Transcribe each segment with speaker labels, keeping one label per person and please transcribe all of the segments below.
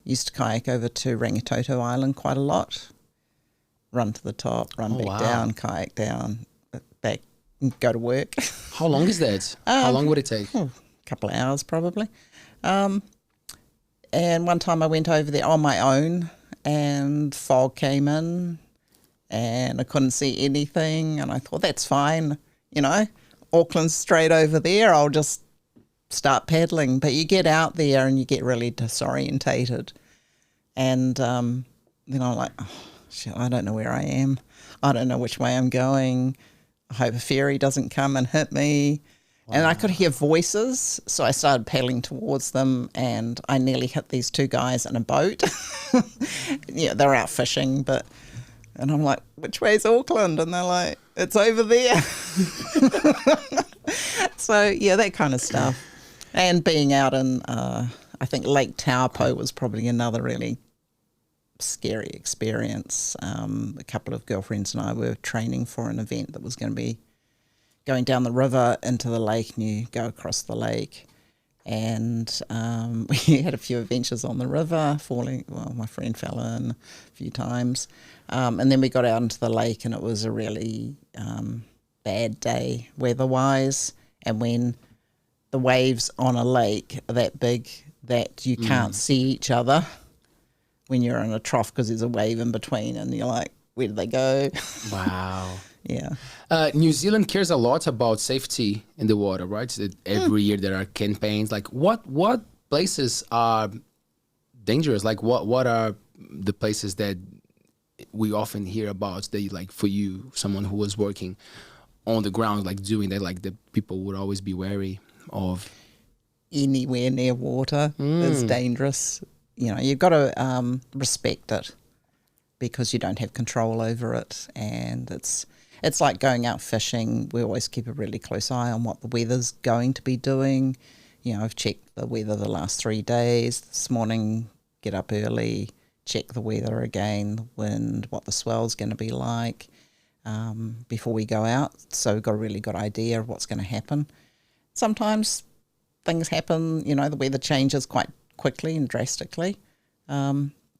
Speaker 1: used to kayak over to Rangitoto Island quite a lot. Run to the top, run back down, kayak down, back, and go to work.
Speaker 2: How long is that? How long would it take?
Speaker 1: A couple of hours probably. And one time I went over there on my own and fog came in and I couldn't see anything and I thought, that's fine, you know, Auckland's straight over there, I'll just start paddling. But you get out there and you get really disorientated. And then I'm like, oh, shit, I don't know where I am. I don't know which way I'm going. I hope a ferry doesn't come and hit me. Wow. And I could hear voices, so I started paddling towards them, and I nearly hit these two guys in a boat. Yeah, they're out fishing, and I'm like, which way is Auckland? And they're like, it's over there. So, yeah, that kind of stuff. And being out in, I think Lake Taupo was probably another really scary experience. A couple of girlfriends and I were training for an event that was going to be going down the river into the lake, and you go across the lake. And we had a few adventures on the river, my friend fell in a few times. And then we got out into the lake, and it was a really bad day weather-wise. And when the waves on a lake are that big that you can't see each other when you're in a trough because there's a wave in between, and you're like, where did they go?
Speaker 2: Wow.
Speaker 1: Yeah.
Speaker 2: New Zealand cares a lot about safety in the water, right? Every year there are campaigns. Like what places are dangerous? Like what are the places that we often hear about that, like, for you, someone who was working on the ground, like doing that, like the people would always be wary of?
Speaker 1: Anywhere near water is dangerous. You know, you've got to respect it because you don't have control over it. And it's like going out fishing. We always keep a really close eye on what the weather's going to be doing. You know, I've checked the weather the last 3 days. This morning, get up early, check the weather again, the wind, what the swell's going to be like before we go out. So we've got a really good idea of what's going to happen. Sometimes things happen, you know, the weather changes quite quickly and drastically.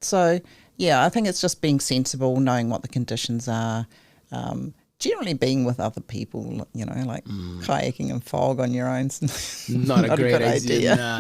Speaker 1: So, yeah, I think it's just being sensible, knowing what the conditions are, generally being with other people, you know, like kayaking in fog on your own.
Speaker 2: Not a great idea. Nah.